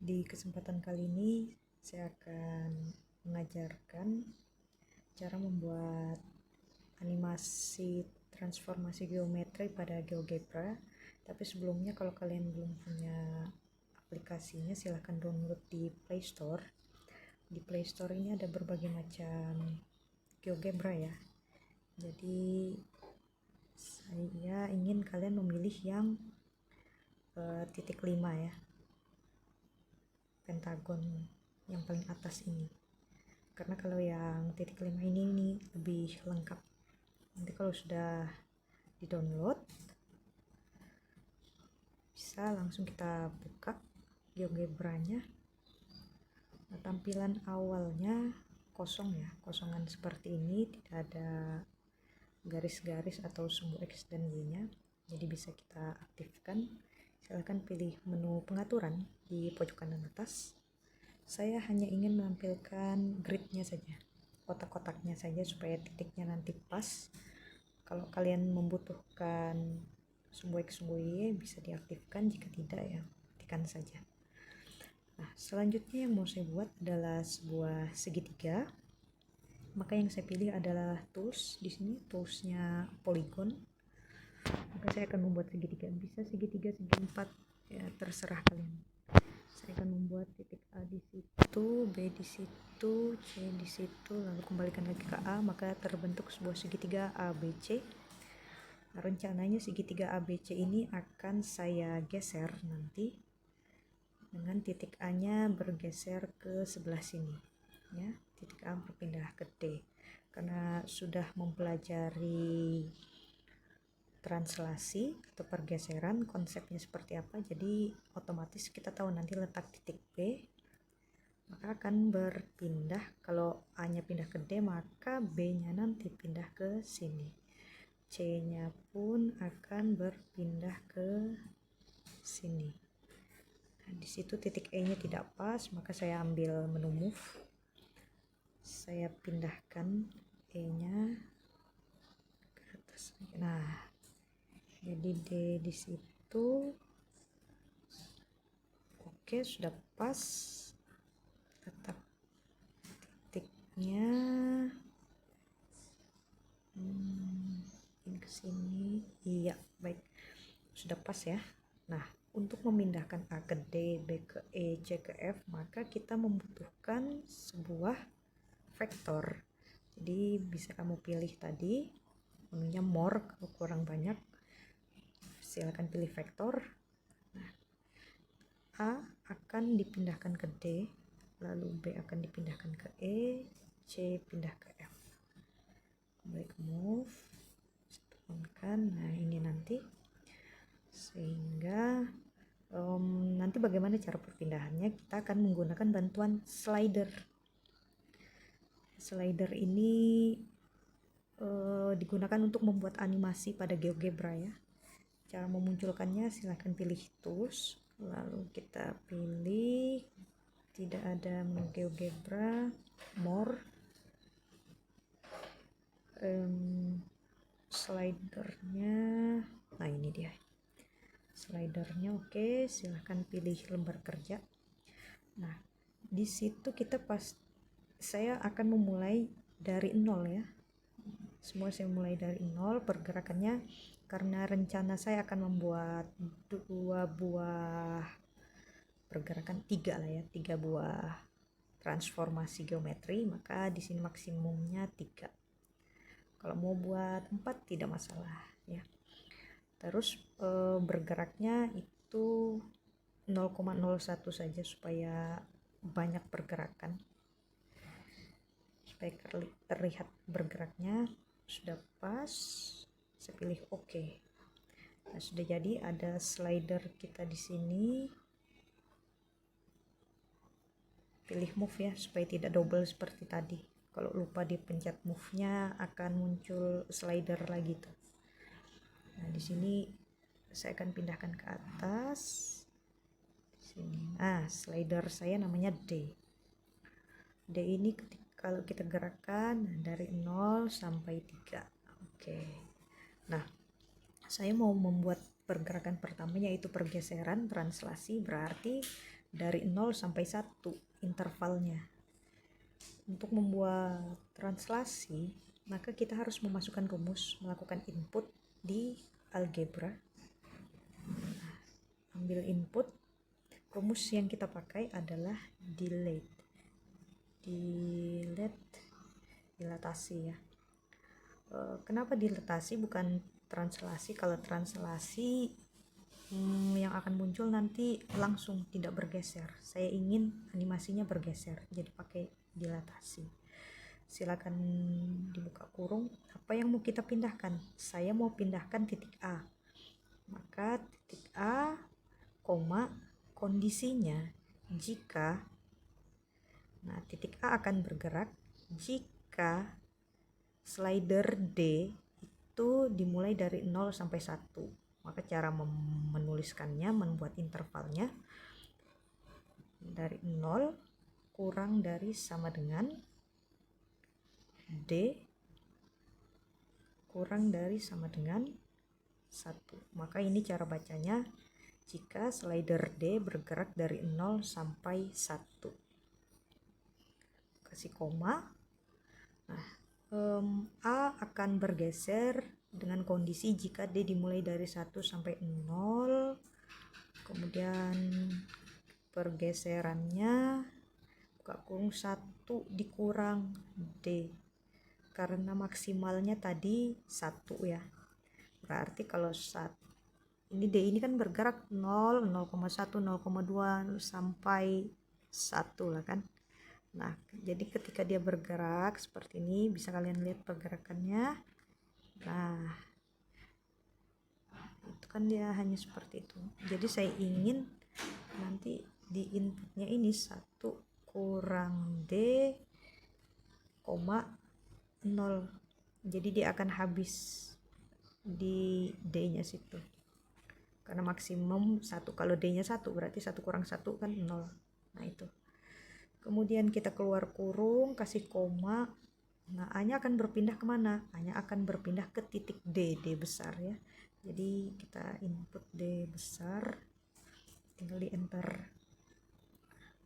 Di kesempatan kali ini saya akan mengajarkan cara membuat animasi transformasi geometri pada GeoGebra. Tapi sebelumnya, kalau kalian belum punya aplikasinya, silahkan download di Play Store. Di Play Store ini ada berbagai macam GeoGebra ya. Jadi saya ingin kalian memilih yang titik 5 ya, pentagon yang paling atas ini, karena kalau yang titik 5 ini lebih lengkap. Nanti kalau sudah di download, bisa langsung kita buka GeoGebra-nya. Nah, tampilan awalnya kosong ya, kosongan seperti ini, tidak ada garis-garis atau sumbu X dan Y nya, jadi bisa kita aktifkan. Silahkan pilih menu pengaturan di pojok kanan atas. Saya hanya ingin menampilkan gridnya saja, kotak-kotaknya saja, supaya titiknya nanti pas. Kalau kalian membutuhkan sumbu X, sumbu Y, bisa diaktifkan. Jika tidak, ya aktifkan saja. Nah, selanjutnya yang mau saya buat adalah sebuah segitiga. Maka yang saya pilih adalah tools. Di sini toolsnya polygon. Maka saya akan membuat segitiga, bisa segitiga segi 4 ya, terserah kalian. Saya akan membuat titik A di situ, B di situ, C di situ, lalu kembalikan lagi ke A, maka terbentuk sebuah segitiga ABC. Nah, rencananya segitiga ABC ini akan saya geser nanti dengan titik A nya bergeser ke sebelah sini ya, titik A berpindah ke D. Karena sudah mempelajari translasi atau pergeseran, konsepnya seperti apa, jadi otomatis kita tahu nanti letak titik B, maka akan berpindah. Kalau A nya pindah ke D, maka B nya nanti pindah ke sini, C nya pun akan berpindah ke sini. Nah, di situ titik E nya tidak pas, maka saya ambil menu move, saya pindahkan E nya ke atas. Nah, jadi D di situ. Oke, sudah pas. Letak titiknya ini ke sini. Iya, baik. Sudah pas ya. Nah, untuk memindahkan A ke D, B ke E, C ke F, maka kita membutuhkan sebuah vektor. Jadi bisa kamu pilih tadi menunya more, kalau kurang banyak silakan pilih vektor. Nah, A akan dipindahkan ke D, lalu B akan dipindahkan ke E, C pindah ke F. Baik, move, turunkan. Nah, ini nanti, sehingga nanti bagaimana cara perpindahannya, kita akan menggunakan bantuan slider. Slider ini digunakan untuk membuat animasi pada GeoGebra ya. Cara memunculkannya, silahkan pilih tools, lalu kita pilih tidak ada menu GeoGebra, more, slidernya. Nah, ini dia slidernya. Oke, silahkan pilih lembar kerja. Nah, di situ kita saya akan memulai dari 0 ya. Semua saya mulai dari 0 pergerakannya, karena rencana saya akan membuat 2 buah pergerakan, 3 lah ya, 3 buah transformasi geometri, maka di sini maksimumnya 3. Kalau mau buat 4 tidak masalah ya. Terus bergeraknya itu 0,01 saja supaya banyak pergerakan, supaya terlihat bergeraknya. Sudah pas, saya pilih oke. Nah, sudah jadi, ada slider kita di sini. Pilih move ya, supaya tidak double seperti tadi. Kalau lupa dipencet move-nya, akan muncul slider lagi tuh. Nah, di sini saya akan pindahkan ke atas. Di sini. Nah, slider saya namanya D. D ini kalau kita gerakkan dari 0 sampai 3. Oke. Nah, saya mau membuat pergerakan pertama, yaitu pergeseran translasi. Berarti dari 0 sampai 1 intervalnya. Untuk membuat translasi, maka kita harus memasukkan rumus, melakukan input di algebra. Ambil input, rumus yang kita pakai adalah dilatasi ya. Kenapa dilatasi bukan translasi? Kalau translasi yang akan muncul nanti langsung tidak bergeser. Saya ingin animasinya bergeser, jadi pakai dilatasi. Silakan dibuka kurung. Apa yang mau kita pindahkan? Saya mau pindahkan titik A. Maka titik A, koma, kondisinya jika, nah titik A akan bergerak jika slider D itu dimulai dari 0 sampai 1. Maka cara menuliskannya, membuat intervalnya dari 0 kurang dari sama dengan D kurang dari sama dengan 1. Maka ini cara bacanya jika slider D bergerak dari 0 sampai 1. Kasih koma. Nah, A akan bergeser dengan kondisi jika D dimulai dari 1 sampai 0. Kemudian pergeserannya buka kurung 1 dikurang D, karena maksimalnya tadi 1 ya. Berarti kalau ini D ini kan bergerak 0, 0,1, 0,2 sampai 1 lah kan. Nah, jadi ketika dia bergerak seperti ini, bisa kalian lihat pergerakannya. Nah, itu kan dia hanya seperti itu. Jadi saya ingin nanti di inputnya ini 1 kurang D, 0. Jadi dia akan habis di D-nya situ. Karena maksimum 1. Kalau D-nya 1 berarti 1 kurang 1 kan 0. Nah, itu. Kemudian kita keluar kurung, kasih koma. Nah, A-nya akan berpindah kemana? A-nya akan berpindah ke titik D, D besar ya. Jadi kita input D besar, tinggal di enter.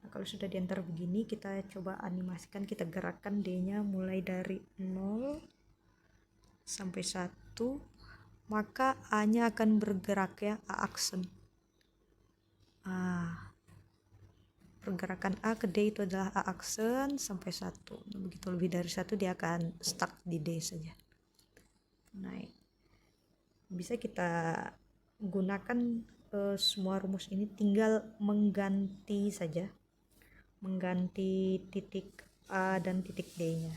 Nah, kalau sudah di enter begini, kita coba animasikan, kita gerakkan D-nya mulai dari 0 sampai 1. Maka A-nya akan bergerak ya, A aksen. Pergerakan A ke D itu adalah A aksen sampai 1. Nah, begitu lebih dari 1 dia akan stuck di D saja. Nah, bisa kita gunakan semua rumus ini, tinggal mengganti saja, mengganti titik A dan titik D nya,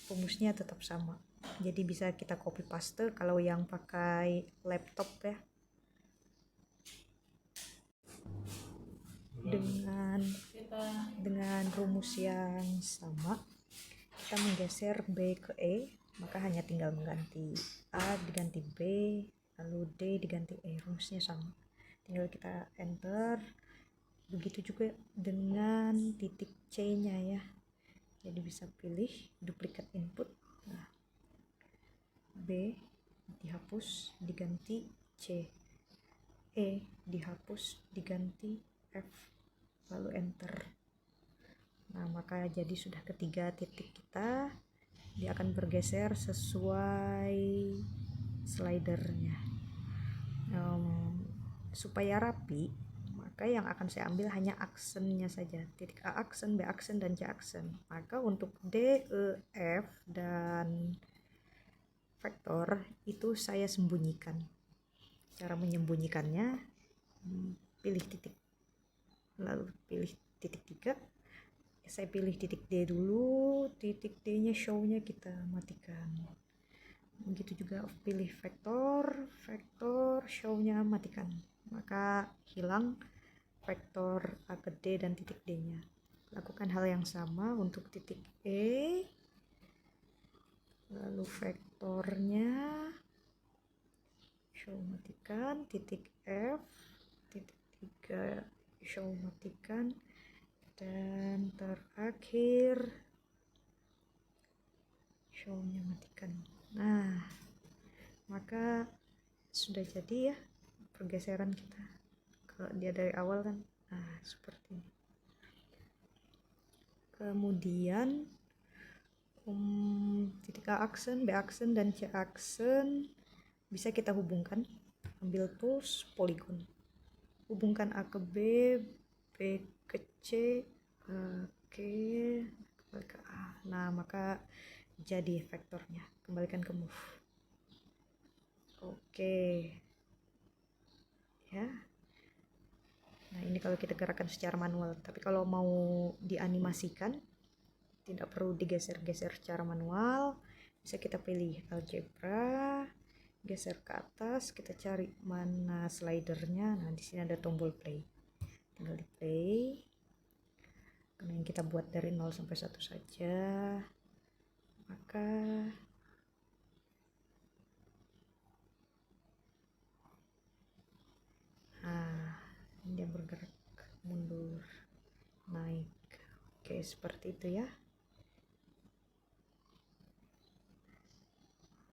rumusnya tetap sama. Jadi bisa kita copy paste kalau yang pakai laptop ya. Dengan rumus yang sama kita menggeser B ke E, maka hanya tinggal mengganti A diganti B, lalu D diganti E, rumusnya sama, tinggal kita enter. Begitu juga dengan titik C nya ya, jadi bisa pilih duplikat input. Nah, B dihapus diganti C, E dihapus diganti F, lalu enter. Nah, maka jadi sudah ketiga titik kita, dia akan bergeser sesuai slidernya. Supaya rapi, maka yang akan saya ambil hanya aksennya saja, titik A aksen, B aksen, dan C aksen. Maka untuk D, E, F, dan vektor itu saya sembunyikan. Cara menyembunyikannya, pilih titik, lalu pilih titik 3. Saya pilih titik D dulu, titik D nya show nya kita matikan. Begitu juga pilih vektor, show nya matikan, maka hilang vektor A ke D dan titik D nya. Lakukan hal yang sama untuk titik E, lalu vektornya show matikan, titik F, titik 3 show matikan, dan terakhir show-nya matikan. Nah, maka sudah jadi ya pergeseran kita. Kalau dia dari awal kan seperti ini. Kemudian titik A aksen, B aksen, dan C aksen bisa kita hubungkan. Ambil tools polygon, hubungkan A ke B, B ke C, ke kembali ke A. Nah, maka jadi vektornya. Kembalikan ke move. Oke. Ya. Nah, ini kalau kita gerakan secara manual. Tapi kalau mau dianimasikan, tidak perlu digeser-geser secara manual. Bisa kita pilih algebra, geser ke atas, kita cari mana slidernya. Nah, di sini ada tombol play. Tinggal di play. Karena yang kita buat dari 0 sampai 1 saja. Maka dia bergerak mundur, naik. Oke, seperti itu ya.